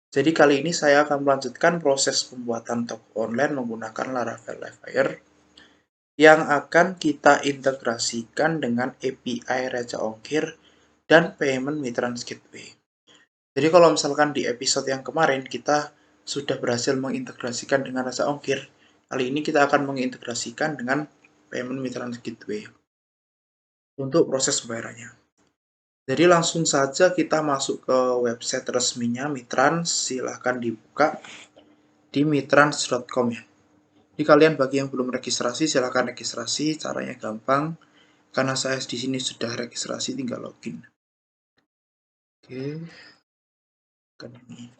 Jadi kali ini saya akan melanjutkan proses pembuatan toko online menggunakan Laravel Livewire yang akan kita integrasikan dengan API Raja Ongkir dan Payment Mitrans Gateway. Jadi kalau misalkan di episode yang kemarin kita sudah berhasil mengintegrasikan dengan Raja Ongkir, kali ini kita akan mengintegrasikan dengan Payment Mitrans Gateway untuk proses pembayarannya. Jadi langsung saja kita masuk ke website resminya Mitrans, silahkan dibuka di mitrans.com ya. Jadi kalian bagi yang belum registrasi silahkan registrasi, caranya gampang karena saya di sini sudah registrasi, tinggal login. Oke, kan ini.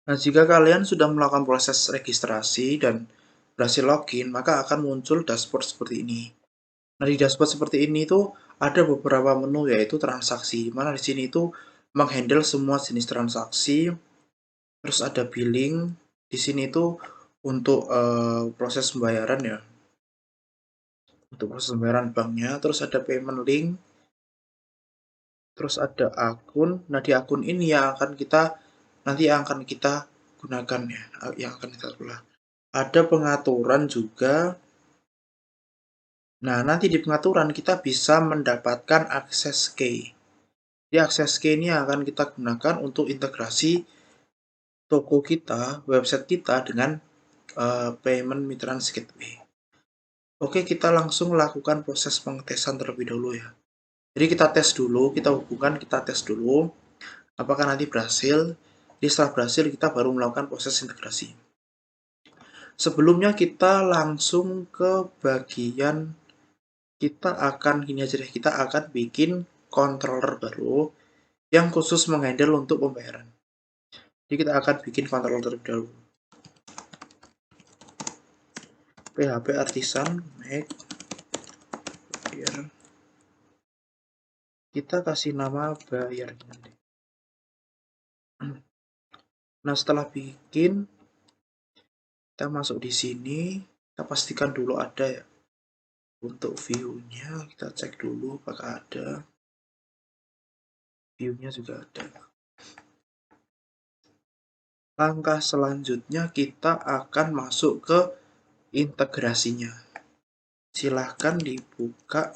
Nah, jika kalian sudah melakukan proses registrasi dan berhasil login, maka akan muncul dashboard seperti ini. Nah, di dashboard seperti ini tuh ada beberapa menu yaitu transaksi. Mana di sini itu menghandle semua jenis transaksi. Terus ada billing. Di sini tuh untuk proses pembayaran ya. Untuk proses pembayaran banknya. Terus ada payment link. Terus ada akun. Nah, di akun ini yang akan kita nanti yang akan kita gunakan ya, yang akan kita kelola. Ada pengaturan juga. Nah, nanti di pengaturan kita bisa mendapatkan akses key. Di akses key ini akan kita gunakan untuk integrasi toko kita, website kita dengan Payment Mitrans Gateway. Oke, kita langsung lakukan proses pengetesan terlebih dahulu ya. Jadi kita tes dulu, kita hubungkan, kita tes dulu. Apakah nanti berhasil? Jadi setelah berhasil, kita baru melakukan proses integrasi. Sebelumnya kita langsung ke bagian kita akan gini aja deh, kita akan bikin controller baru yang khusus menghandle untuk pembayaran. Jadi kita akan bikin controller terlebih dahulu. PHP Artisan make biar kita kasih nama bayar nanti. Nah, setelah bikin kita masuk di sini, kita pastikan dulu ada ya. Untuk view-nya kita cek dulu apakah ada. View-nya juga ada. Langkah selanjutnya kita akan masuk ke integrasinya. Silahkan dibuka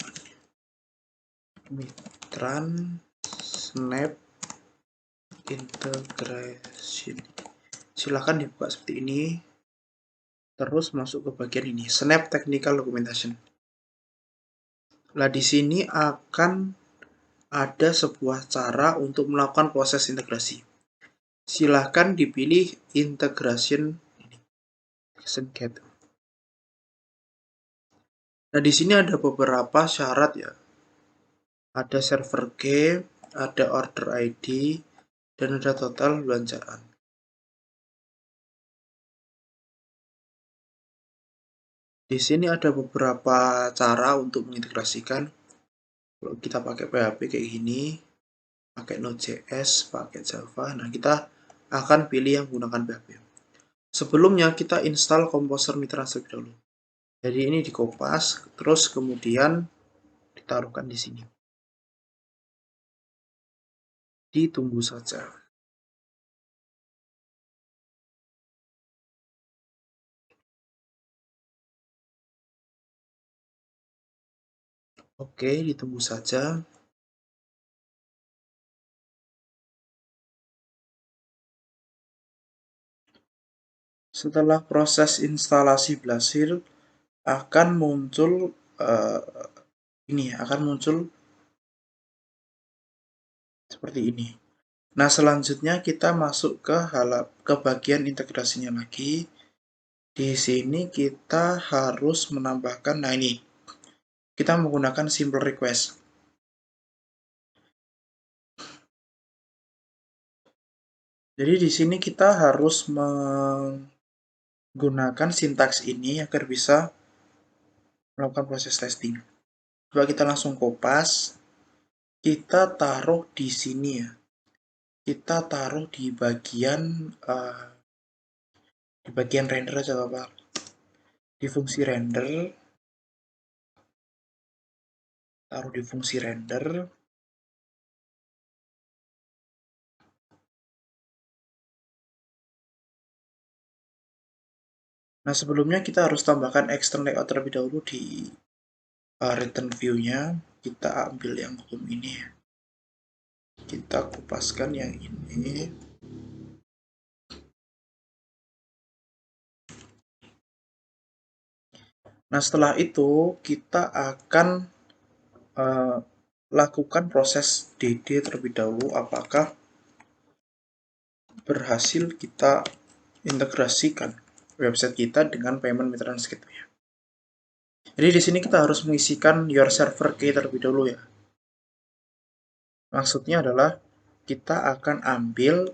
Mitrans Snap Integration. Silahkan dibuka seperti ini. Terus masuk ke bagian ini, Snap Technical Documentation. Nah, di sini akan ada sebuah cara untuk melakukan proses integrasi. Silahkan dipilih integration get. Nah, di sini ada beberapa syarat ya. Ada server key, ada order ID, dan ada total belanjaan. Di sini ada beberapa cara untuk mengintegrasikan. Kalau kita pakai PHP kayak gini, pakai Node.js, pakai Java, nah kita akan pilih yang menggunakan PHP. Sebelumnya kita install Composer Mitrans terlebih dahulu. Jadi ini dikopas, terus kemudian ditaruhkan di sini. Ditunggu saja. Oke, ditunggu saja. Setelah proses instalasi berhasil, akan muncul ini akan muncul seperti ini. Nah, selanjutnya kita masuk ke bagian integrasinya lagi. Di sini kita harus menambahkan, nah ini, kita menggunakan simple request. Jadi di sini kita harus menggunakan sintaks ini agar bisa melakukan proses testing. Coba kita langsung kopas, kita taruh di sini ya. Kita taruh di bagian Di bagian render aja apa? Di fungsi render, taruh di fungsi render. Nah, sebelumnya kita harus tambahkan external layout terlebih dahulu di return view-nya. Kita ambil yang home ini. Kita kupaskan yang ini. Nah, setelah itu kita akan lakukan proses DD terlebih dahulu. Apakah berhasil kita integrasikan website kita dengan payment metadata gateway. Jadi di sini kita harus mengisikan your server key terlebih dahulu ya. Maksudnya adalah kita akan ambil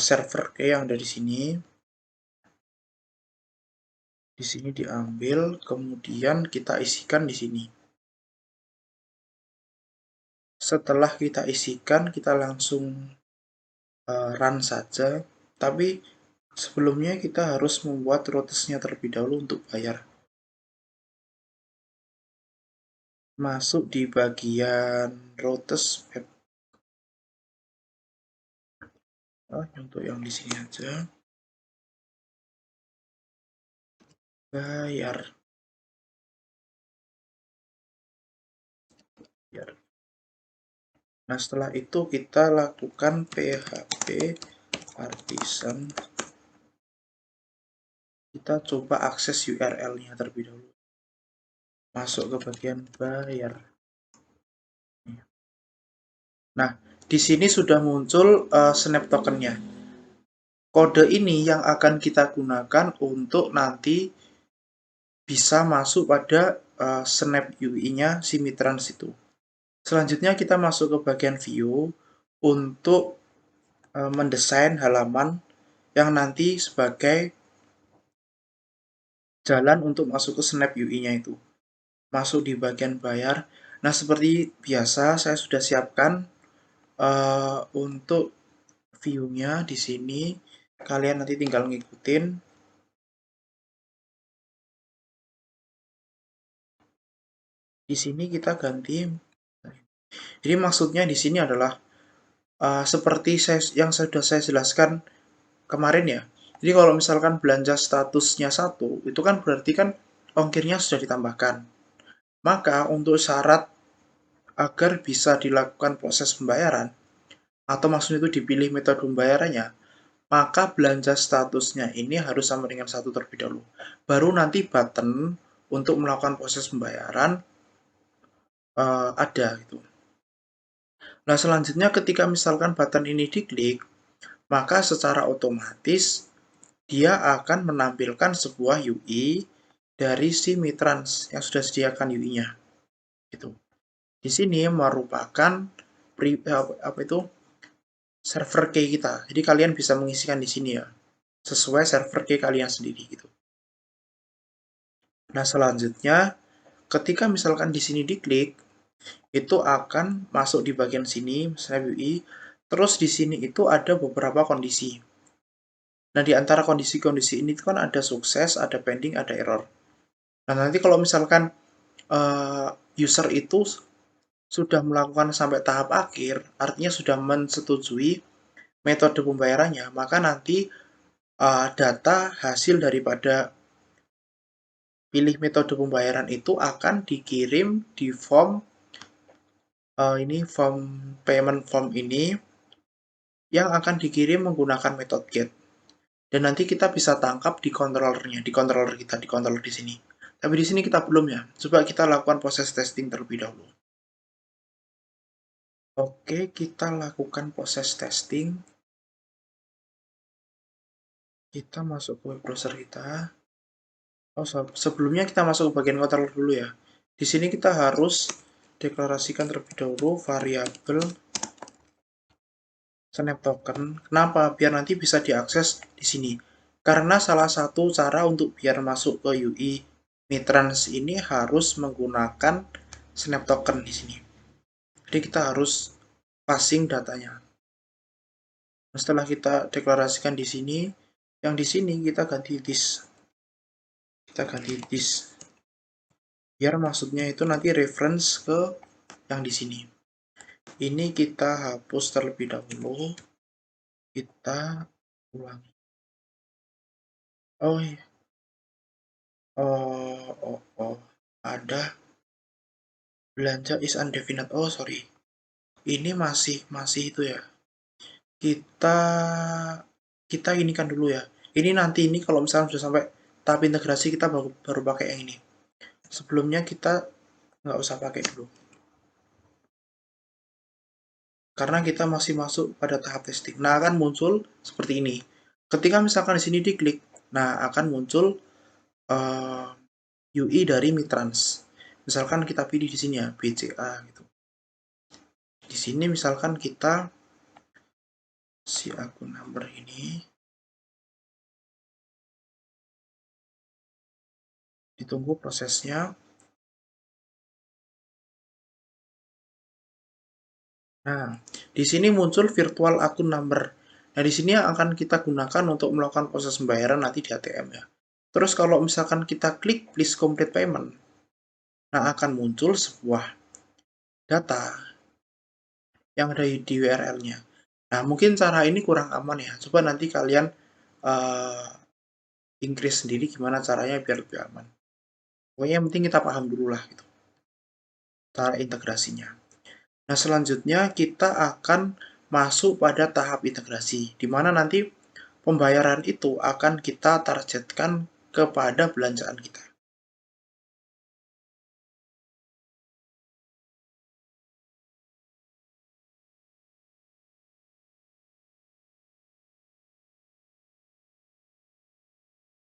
server key yang ada di sini. Di sini diambil, kemudian kita isikan di sini. Setelah kita isikan, kita langsung run saja. Tapi sebelumnya kita harus membuat routesnya terlebih dahulu untuk bayar. Masuk di bagian routes web. Untuk yang di sini aja. Bayar. Nah, setelah itu kita lakukan php artisan. Kita coba akses URL-nya terlebih dahulu. Masuk ke bagian bayar. Nah, di sini sudah muncul snap token-nya. Kode ini yang akan kita gunakan untuk nanti bisa masuk pada snap UI-nya si Mitrans itu. Selanjutnya kita masuk ke bagian view untuk mendesain halaman yang nanti sebagai jalan untuk masuk ke snap UI-nya itu. Masuk di bagian bayar. Nah, seperti biasa saya sudah siapkan untuk view-nya di sini. Kalian nanti tinggal ngikutin. Di sini kita ganti. Jadi maksudnya di sini adalah seperti yang sudah saya jelaskan kemarin ya. Jadi kalau misalkan belanja statusnya 1, itu kan berarti kan ongkirnya sudah ditambahkan. Maka untuk syarat agar bisa dilakukan proses pembayaran, atau maksudnya itu dipilih metode pembayarannya, maka belanja statusnya ini harus sama dengan 1 terlebih dahulu. Baru nanti button untuk melakukan proses pembayaran ada gitu. Nah, selanjutnya ketika misalkan button ini diklik, maka secara otomatis dia akan menampilkan sebuah UI dari si Mitrans yang sudah sediakan UI-nya. Gitu. Di sini merupakan server key kita. Jadi kalian bisa mengisikan di sini ya, sesuai server key kalian sendiri gitu. Nah, selanjutnya ketika misalkan di sini diklik, itu akan masuk di bagian sini, misalnya UI. Terus di sini itu ada beberapa kondisi. Nah, di antara kondisi-kondisi ini kan ada sukses, ada pending, ada error. Nah, nanti kalau misalkan user itu sudah melakukan sampai tahap akhir, artinya sudah mensetujui metode pembayarannya, maka nanti data hasil daripada pilih metode pembayaran itu akan dikirim di form form payment form ini yang akan dikirim menggunakan metode get. Dan nanti kita bisa tangkap di controllernya, di controller kita, di controller di sini. Tapi di sini kita belum ya. Coba kita lakukan proses testing terlebih dahulu. Oke, kita lakukan proses testing. Kita masuk ke web browser kita. Oh, sebelumnya kita masuk ke bagian controller dulu ya. Di sini kita harus deklarasikan terlebih dahulu variabel snap token. Kenapa? Biar nanti bisa diakses di sini. Karena salah satu cara untuk biar masuk ke UI Mitrans ini harus menggunakan snap token di sini. Jadi kita harus passing datanya. Setelah kita deklarasikan di sini, Yang di sini kita ganti this. Kita ganti this. Biar maksudnya itu nanti reference ke yang di sini. Ini kita hapus terlebih dahulu. Kita ulangi. Oh iya. Oh. Ada belanja is undefinite. Oh, sorry. Ini masih itu ya. Kita kita ini kan dulu ya. Ini nanti ini kalau misalnya sudah sampai tahap integrasi kita baru pakai yang ini. Sebelumnya kita nggak usah pakai dulu. Karena kita masih masuk pada tahap testing. Nah, akan muncul seperti ini. Ketika misalkan di sini diklik, nah akan muncul UI dari Mitrans. Misalkan kita pilih di sini ya, BCA gitu. Di sini misalkan kita si akun number ini ditunggu prosesnya. Nah, di sini muncul virtual akun number. Nah, di sini yang akan kita gunakan untuk melakukan proses pembayaran nanti di ATM ya. Terus kalau misalkan kita klik please complete payment, nah akan muncul sebuah data yang ada di URL-nya. Nah, mungkin cara ini kurang aman ya. Coba nanti kalian increase sendiri gimana caranya biar lebih aman. Pokoknya yang penting kita paham dulu lah gitu, cara integrasinya. Nah, selanjutnya kita akan masuk pada tahap integrasi, di mana nanti pembayaran itu akan kita targetkan kepada belanjaan kita.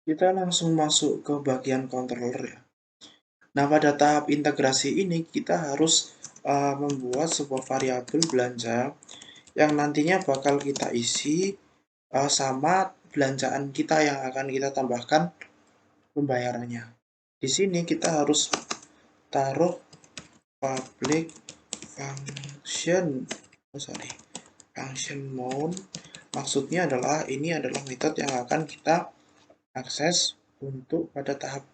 Kita langsung masuk ke bagian controller ya. Nah, pada tahap integrasi ini kita harus membuat sebuah variabel belanja yang nantinya bakal kita isi sama belanjaan kita yang akan kita tambahkan pembayarannya. Di sini kita harus taruh public function mount. Maksudnya adalah ini adalah metode yang akan kita akses untuk pada tahap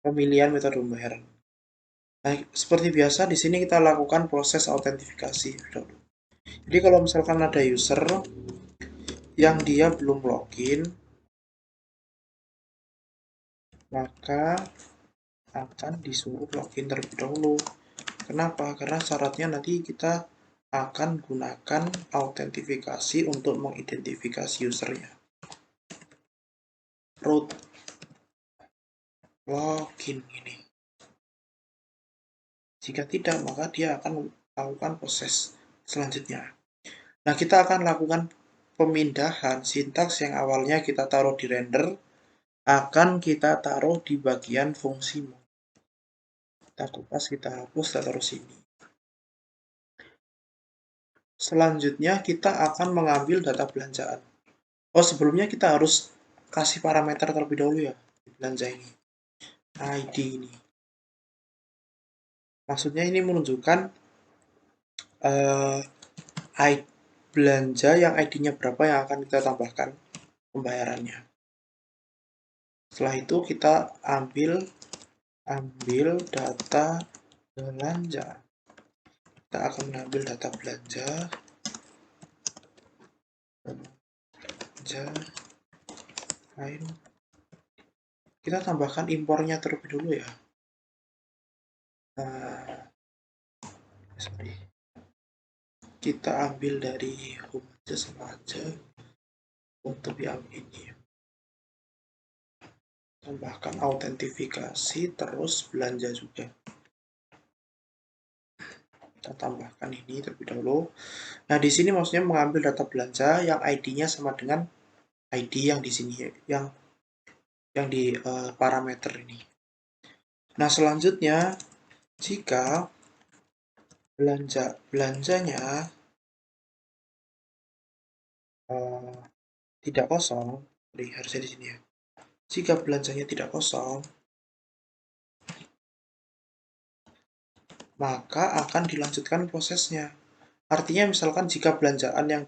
pemilihan metode pembayaran. Nah, seperti biasa di sini kita lakukan proses autentifikasi. Jadi kalau misalkan ada user yang dia belum login, maka akan disuruh login terlebih dahulu. Kenapa? Karena syaratnya nanti kita akan gunakan autentifikasi untuk mengidentifikasi usernya. Root login ini. Jika tidak, maka dia akan melakukan proses selanjutnya. Nah, kita akan lakukan pemindahan sintaks yang awalnya kita taruh di render, akan kita taruh di bagian fungsi. Kita kupas, kita hapus, kita taruh sini. Selanjutnya kita akan mengambil data belanjaan. Oh, sebelumnya kita harus kasih parameter terlebih dahulu ya di belanja ini. ID ini. Maksudnya ini menunjukkan ID belanja yang ID-nya berapa yang akan kita tambahkan pembayarannya. Setelah itu kita ambil data belanja. Kita akan mengambil data belanja file. Kita tambahkan impornya terlebih dulu ya. Kita ambil dari home aja sama aja untuk yang ini. Tambahkan autentifikasi terus belanja juga. Kita tambahkan ini terlebih dahulu. Nah, di sini maksudnya mengambil data belanja yang ID-nya sama dengan ID yang di sini, yang di parameter ini. Nah, selanjutnya jika belanjanya tidak kosong, harusnya di sini ya. Jika belanjanya tidak kosong, maka akan dilanjutkan prosesnya. Artinya misalkan jika belanjaan yang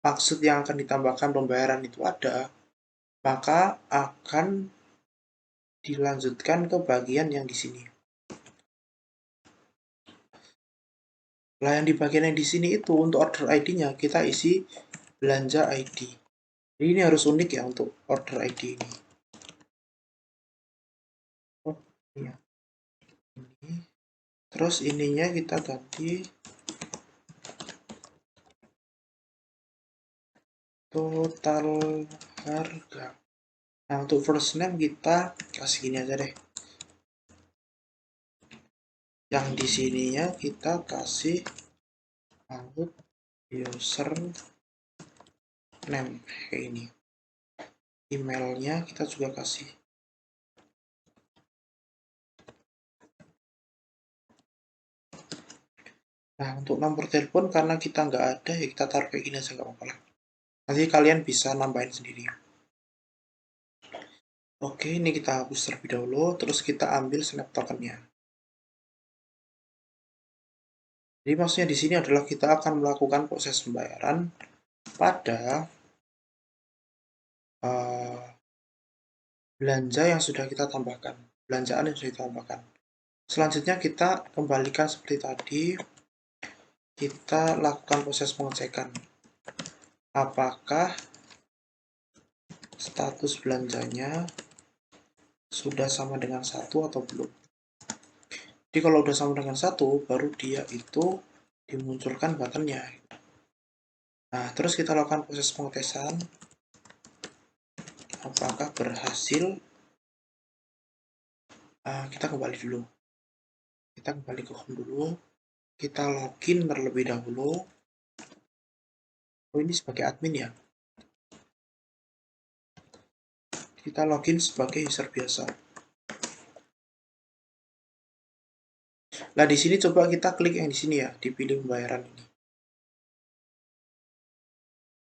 maksud yang akan ditambahkan pembayaran itu ada, maka akan dilanjutkan ke bagian yang di sini. Nah, yang di bagian yang di sini itu untuk order ID-nya kita isi belanja ID. Jadi ini harus unik ya untuk order ID ini. Oh, iya. Ini. Terus ininya kita ganti total harga. Nah, untuk first name kita kasih gini aja deh. Yang di sininya kita kasih out user name kayak ini. Emailnya kita juga kasih. Nah, untuk nomor telepon karena kita nggak ada ya kita taruh kayak gini aja nggak apa-apa lah. Nanti kalian bisa nambahin sendiri. Oke, ini kita hapus terlebih dahulu, terus kita ambil snap tokennya. Jadi maksudnya di sini adalah kita akan melakukan proses pembayaran pada belanja yang sudah kita tambahkan, belanjaan yang sudah kita tambahkan. Selanjutnya kita kembalikan seperti tadi, kita lakukan proses pengecekan. Apakah status belanjanya sudah sama dengan 1 atau belum. Jadi kalau udah sama dengan 1, baru dia itu dimunculkan buttonnya. Nah, terus kita lakukan proses pengetesan. Apakah berhasil. Kita kembali dulu. Kita kembali ke home dulu. Kita login terlebih dahulu. Oh, ini sebagai admin ya. Kita login sebagai user biasa. Nah, di sini coba kita klik yang di sini ya, dipilih pembayaran ini.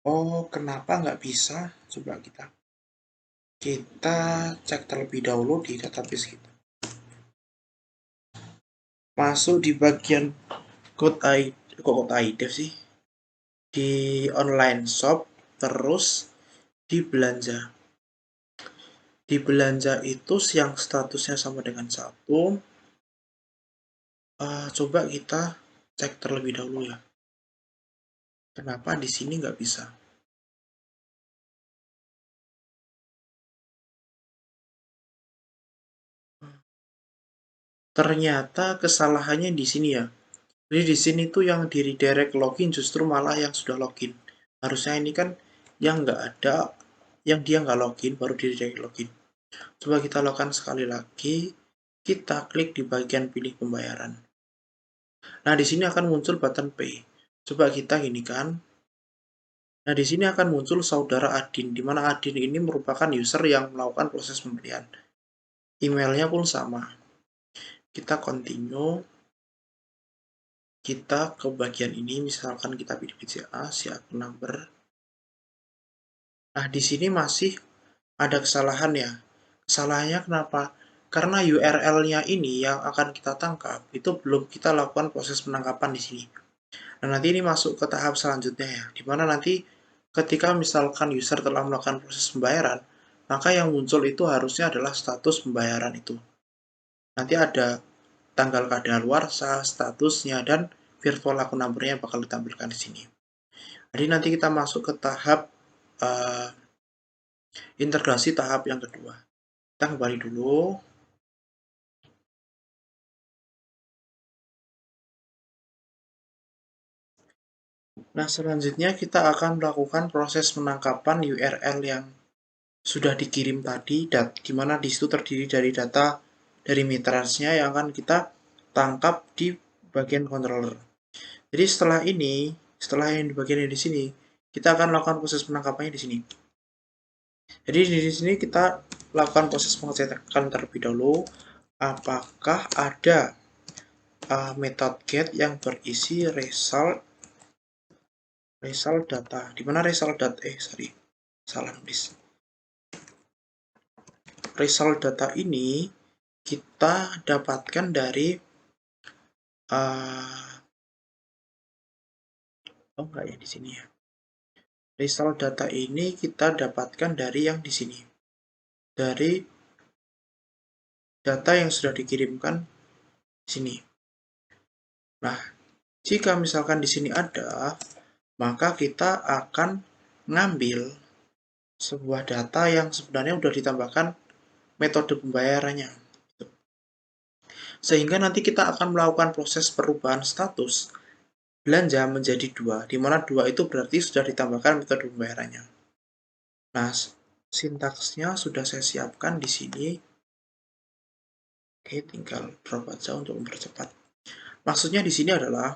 Oh, kenapa nggak bisa? Coba kita cek terlebih dahulu di database kita. Masuk di bagian code ID sih, di online shop, terus di belanja. Di belanja itu yang statusnya sama dengan 1. Coba kita cek terlebih dahulu ya. Kenapa di sini nggak bisa? Ternyata kesalahannya di sini ya. Jadi di sini tuh yang di redirect login justru malah yang sudah login. Harusnya ini kan yang nggak ada, yang dia nggak login baru di redirect login. Coba kita lakukan sekali lagi. Kita klik di bagian pilih pembayaran. Nah, di sini akan muncul button pay. Coba kita gini kan. Nah, di sini akan muncul saudara admin, di mana admin ini merupakan user yang melakukan proses pembelian. Emailnya pun sama. Kita continue. Kita ke bagian ini, misalkan kita pilih BCA, si akun number. Nah, di sini masih ada kesalahan ya. Kesalahannya kenapa? Karena URL-nya ini yang akan kita tangkap, itu belum kita lakukan proses penangkapan di sini. Nah, nanti ini masuk ke tahap selanjutnya ya, dimana nanti ketika misalkan user telah melakukan proses pembayaran, maka yang muncul itu harusnya adalah status pembayaran itu. Nanti ada tanggal kadaluarsa, statusnya, dan virtual akun number-nya bakal ditampilkan di sini. Jadi nanti kita masuk ke tahap integrasi tahap yang kedua. Kita kembali dulu. Nah, selanjutnya kita akan melakukan proses penangkapan URL yang sudah dikirim tadi, di mana di situ terdiri dari data dari mitrasnya yang akan kita tangkap di bagian controller. Jadi setelah yang di bagian yang di sini, kita akan lakukan proses penangkapannya di sini. Jadi di sini kita lakukan proses pengecekan terlebih dahulu, apakah ada method get yang berisi result data. Di mana result data? Salah nulis. Result data ini kita dapatkan dari oh enggak ya di sini ya. Result data ini kita dapatkan dari yang di sini. Dari data yang sudah dikirimkan di sini. Nah, jika misalkan di sini ada, maka kita akan ngambil sebuah data yang sebenarnya sudah ditambahkan metode pembayarannya. Sehingga nanti kita akan melakukan proses perubahan status belanja menjadi 2, di mana 2 itu berarti sudah ditambahkan metode pembayarannya. Nah, sintaksnya sudah saya siapkan di sini. Oke, tinggal drop aja untuk mempercepat. Maksudnya di sini adalah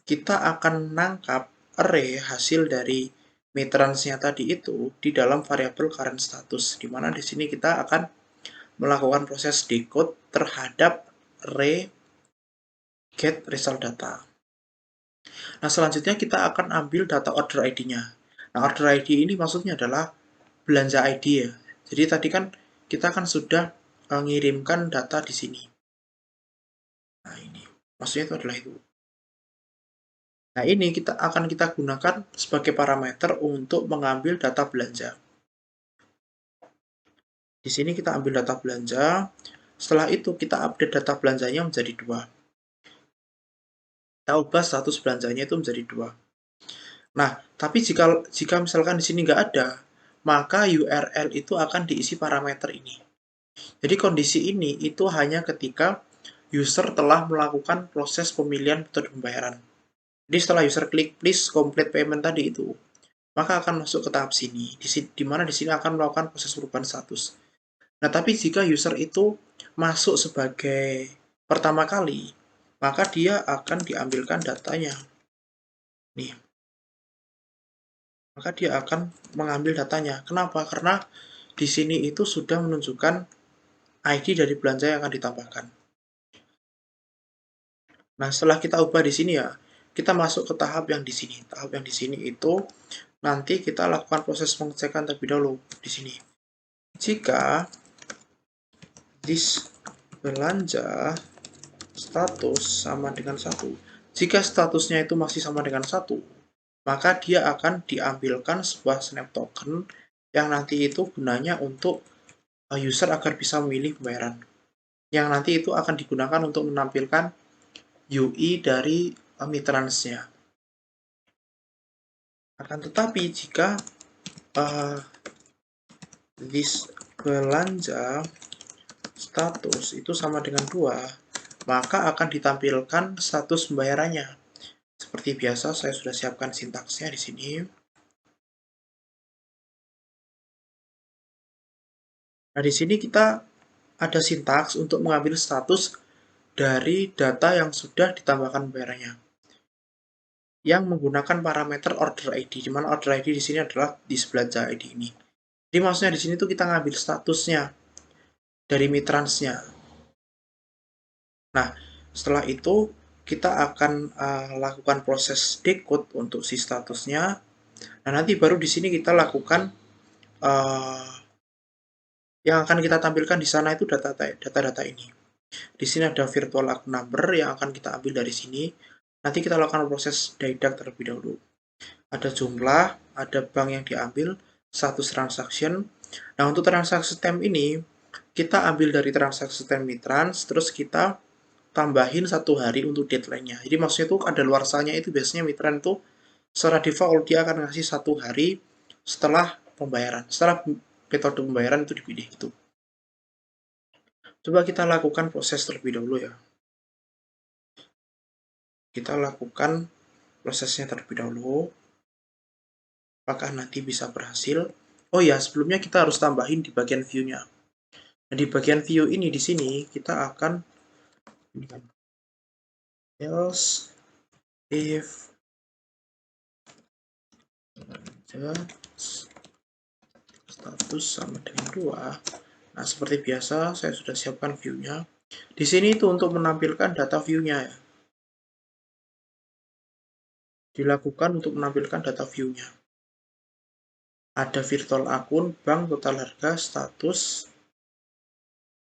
kita akan menangkap array hasil dari meterannya tadi itu di dalam variabel current status, di mana di sini kita akan melakukan proses decode terhadap array get result data. Nah, selanjutnya kita akan ambil data order ID-nya. Nah, order ID ini maksudnya adalah belanja ID ya. Jadi tadi kan kita kan sudah mengirimkan data di sini. Nah, ini maksudnya itu adalah itu. Nah, ini akan kita gunakan sebagai parameter untuk mengambil data belanja. Di sini kita ambil data belanja. Setelah itu kita update data belanjanya menjadi 2. Kita ubah status belanjanya itu menjadi 2. Nah, tapi jika misalkan di sini nggak ada, maka URL itu akan diisi parameter ini. Jadi kondisi ini itu hanya ketika user telah melakukan proses pemilihan metode pembayaran. Jadi setelah user klik please complete payment tadi itu, maka akan masuk ke tahap sini, di mana di sini akan melakukan proses perubahan status. Nah, tapi jika user itu masuk sebagai pertama kali, maka dia akan diambilkan datanya. Nih, maka dia akan mengambil datanya. Kenapa? Karena di sini itu sudah menunjukkan ID dari belanja yang akan ditambahkan. Nah, setelah kita ubah di sini ya, kita masuk ke tahap yang di sini. Tahap yang di sini itu nanti kita lakukan proses pengecekan terlebih dahulu di sini. Jika this belanja status sama dengan 1, jika statusnya itu masih sama dengan 1, maka dia akan diambilkan sebuah snap token yang nanti itu gunanya untuk user agar bisa memilih pembayaran. Yang nanti itu akan digunakan untuk menampilkan UI dari meterannya. Akan tetapi jika this belanja status itu sama dengan 2, maka akan ditampilkan status pembayarannya. Seperti biasa, saya sudah siapkan sintaksnya di sini. Nah, di sini kita ada sintaks untuk mengambil status dari data yang sudah ditambahkan pembayarannya, yang menggunakan parameter order ID, di mana order ID di sini adalah this belanja ID ini. Jadi maksudnya di sini tuh kita ngambil statusnya dari mitransnya. Nah, setelah itu kita akan lakukan proses decode untuk si statusnya. Nah, nanti baru di sini kita lakukan yang akan kita tampilkan di sana itu data-data ini. Di sini ada virtual account number yang akan kita ambil dari sini. Nanti kita lakukan proses deduct terlebih dahulu. Ada jumlah, ada bank yang diambil, status transaction. Nah, untuk transaksi stem ini, kita ambil dari transaksi stem mitrans, terus kita tambahin 1 hari untuk deadline-nya. Jadi maksudnya itu ada luarsanya itu biasanya mitran itu secara default dia akan ngasih 1 hari setelah pembayaran. Setelah metode pembayaran itu dipilih itu. Coba kita lakukan proses terlebih dahulu ya. Kita lakukan prosesnya terlebih dahulu. Apakah nanti bisa berhasil? Oh ya, sebelumnya kita harus tambahin di bagian view-nya. Nah, di bagian view ini di sini kita akan else if status sama dengan 2. Nah, seperti biasa saya sudah siapkan view-nya. Di sini itu untuk menampilkan data view-nya ya. Dilakukan untuk menampilkan data view-nya. Ada virtual akun, bank, total harga, status,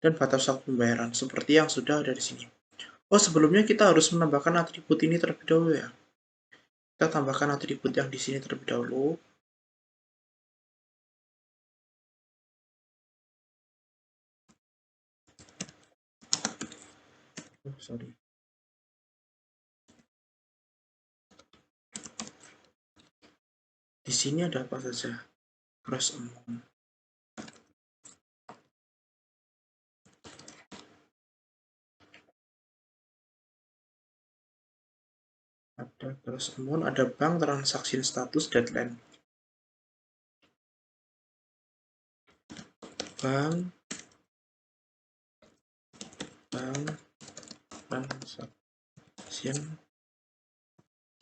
dan batas waktu pembayaran seperti yang sudah ada di sini. Oh, sebelumnya kita harus menambahkan atribut ini terlebih dahulu ya. Kita tambahkan atribut yang di sini terlebih dahulu. Oh, sorry. Di sini ada apa saja? Gross amount. Ada gross amount, ada bank, transaction status, deadline. Bank, transaction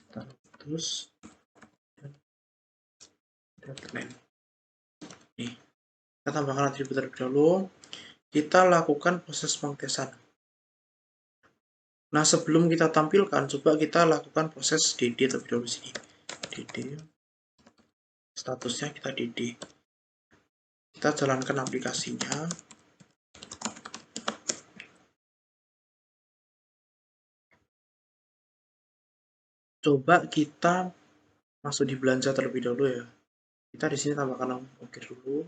status, dan deadline. Nih, kita tambahkan atribut terlebih dahulu. Kita lakukan proses pengetesan. Nah, sebelum kita tampilkan, coba kita lakukan proses DD terlebih dahulu sini. DD, statusnya kita DD. Kita jalankan aplikasinya. Coba kita masuk di belanja terlebih dahulu ya. Kita di sini tambahkan ongkir dulu.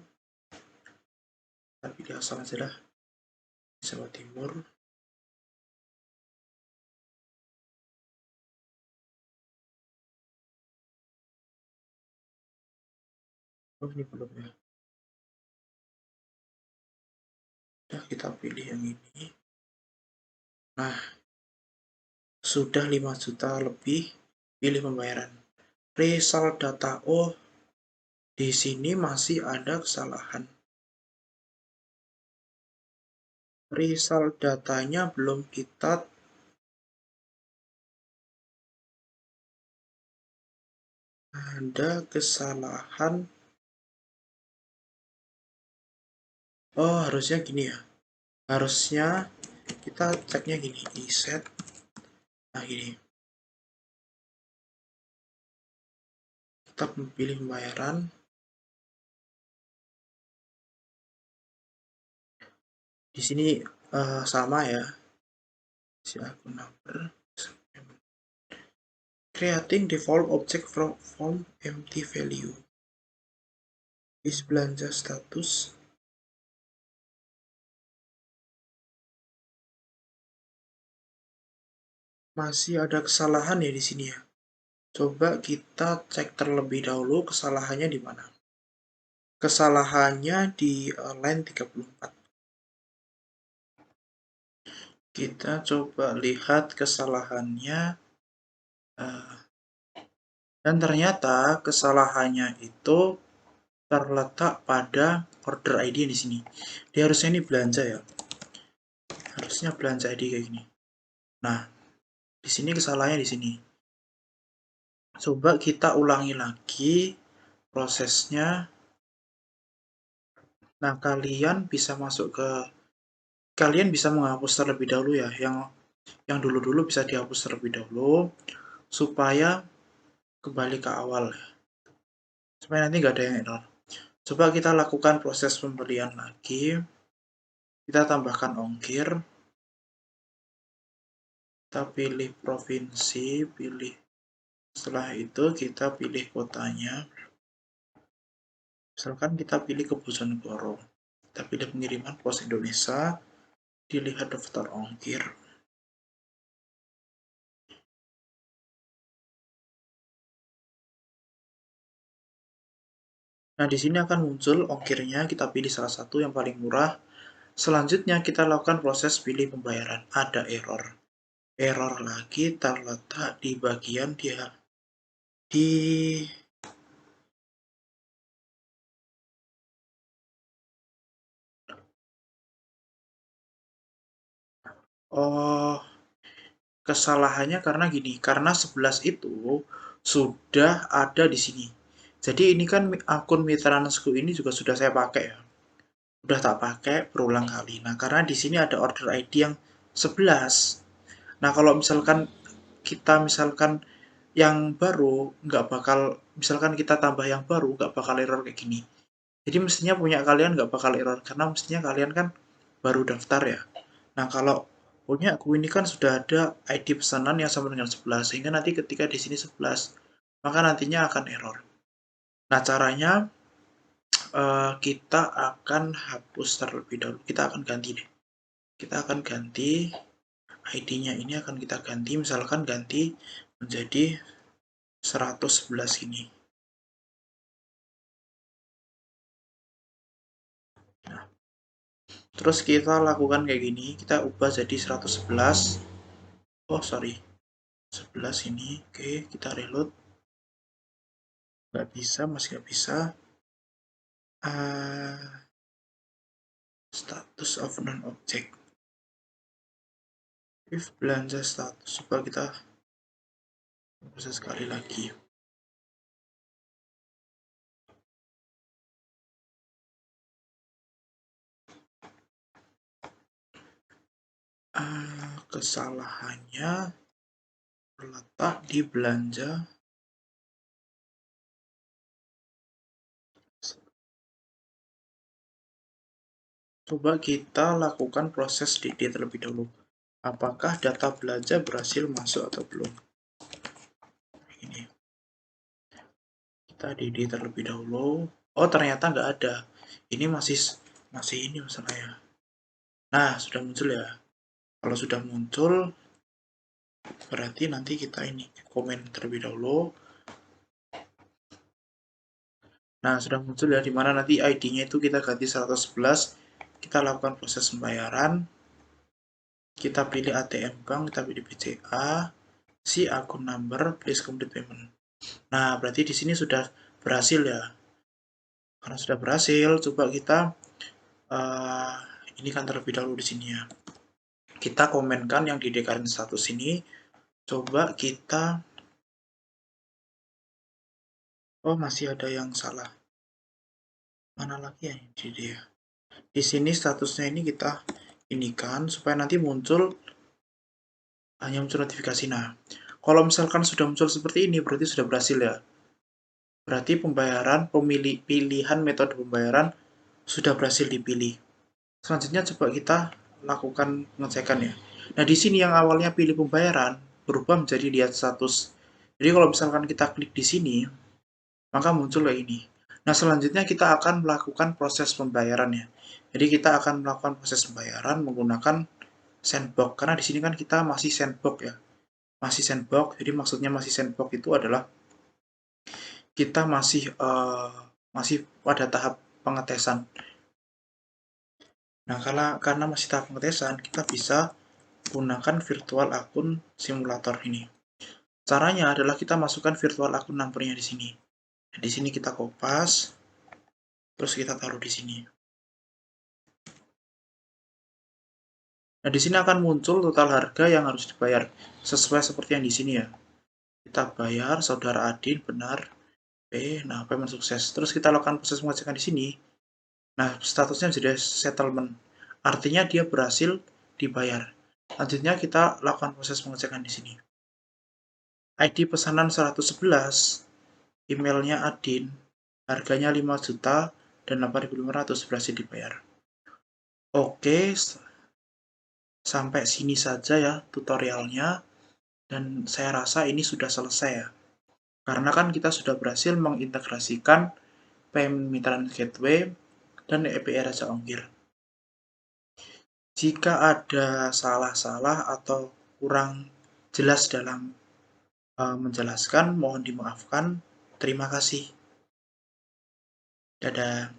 Kita pilih asal aja lah. Jawa Timur. Oh, ini belum ya. Nah, kita pilih yang ini. Nah, sudah 5 juta lebih. Pilih pembayaran. Result data. Oh, di sini masih ada kesalahan. Result datanya belum kita ada kesalahan. Oh, harusnya gini ya. Harusnya kita ceknya gini, reset. Nah, gini. Kita pilih pembayaran. Di sini sama ya. Si akun number. Creating default object from empty value. Is belanja status. Masih ada kesalahan ya di sini ya. Coba kita cek terlebih dahulu kesalahannya di mana. Kesalahannya di line 34. Kita coba lihat kesalahannya. Dan ternyata kesalahannya itu terletak pada order ID di sini. Dia harusnya ini belanja ya. Harusnya belanja ID kayak gini. Nah, di sini kesalahannya di sini. Coba kita ulangi lagi prosesnya. Nah, kalian bisa masuk ke bisa menghapus terlebih dahulu ya. Yang dulu-dulu bisa dihapus terlebih dahulu supaya kembali ke awal. Supaya nanti nggak ada yang error. Coba kita lakukan proses pembelian lagi. Kita tambahkan ongkir. Kita pilih provinsi, setelah itu kita pilih kotanya. Misalkan kita pilih ke Bojonegoro. Kita pilih pengiriman pos Indonesia, dilihat daftar ongkir. Nah, di sini akan muncul ongkirnya, kita pilih salah satu yang paling murah. Selanjutnya kita lakukan proses pilih pembayaran. Ada error. Error lagi terletak di bagian dia di oh, kesalahannya karena gini, karena 11 itu sudah ada di sini. Jadi ini kan akun Mitransku ini juga sudah saya pakai ya. Udah tak pakai berulang kali. Nah, karena di sini ada order ID yang 11. Nah, kalau misalkan yang baru nggak bakal, misalkan kita tambah yang baru nggak bakal error kayak gini. Jadi mestinya punya kalian nggak bakal error karena mestinya kalian kan baru daftar ya. Nah, kalau punya aku ini kan sudah ada ID pesanan yang sama dengan 11, sehingga nanti ketika di sini 11, maka nantinya akan error. Nah, caranya kita akan hapus terlebih dahulu. Kita akan ganti deh. Kita akan ganti ID-nya ini akan kita ganti, misalkan ganti menjadi 111 ini. Nah, terus kita lakukan kayak gini, kita ubah jadi 111. Oh, sorry. 11 ini. Oke, kita reload. Nggak bisa, masih nggak bisa. Status of non-object. If belanja status. Coba kita bisa sekali lagi. Kesalahannya terletak di belanja. Coba kita lakukan proses DD terlebih dahulu. Apakah data belanja berhasil masuk atau belum? Ini. Kita DD terlebih dahulu. Oh, ternyata nggak ada. Ini masih ini masalahnya. Nah, sudah muncul ya. Kalau sudah muncul, berarti nanti kita ini komen terlebih dahulu. Nah, sudah muncul ya, dimana nanti ID-nya itu kita ganti 111. Kita lakukan proses pembayaran. Kita pilih ATM Bank, kita pilih BCA, si akun number, please complete payment. Nah, berarti di sini sudah berhasil ya. Karena sudah berhasil, coba kita ini kan terlebih dahulu di sini ya. Kita komenkan yang di declare status ini. Coba kita, oh masih ada yang salah. Mana lagi ya ini dia. Di sini statusnya ini kita ini kan supaya nanti muncul hanya muncul notifikasi. Nah, kalau misalkan sudah muncul seperti ini berarti sudah berhasil ya. Berarti pembayaran pilihan metode pembayaran sudah berhasil dipilih. Selanjutnya coba kita lakukan pengecekan ya. Nah, di sini yang awalnya pilih pembayaran berubah menjadi lihat status. Jadi kalau misalkan kita klik di sini, maka muncul kayak ini. Nah, selanjutnya kita akan melakukan proses pembayaran ya. Jadi kita akan melakukan proses pembayaran menggunakan sandbox karena di sini kan kita masih sandbox ya. Masih sandbox. Jadi maksudnya masih sandbox itu adalah kita masih pada tahap pengetesan. Nah, karena masih tahap pengetesan, kita bisa gunakan virtual akun simulator ini. Caranya adalah kita masukkan virtual akun numbernya di sini. Nah, di sini kita kopas, terus kita taruh di sini. Nah, di sini akan muncul total harga yang harus dibayar sesuai seperti yang di sini ya. Kita bayar, saudara Adin benar. Nah, payment sukses. Terus kita lakukan proses pengecekan di sini. Nah, statusnya jadi settlement. Artinya dia berhasil dibayar. Lanjutnya kita lakukan proses pengecekan di sini. ID pesanan 111, emailnya Adin, harganya 5 juta dan 8.500 berhasil dibayar. Oke, sampai sini saja ya tutorialnya. Dan saya rasa ini sudah selesai ya. Karena kan kita sudah berhasil mengintegrasikan payment gateway dan API Raja Ongkir. Jika ada salah-salah atau kurang jelas dalam menjelaskan, mohon dimaafkan. Terima kasih. Dadah.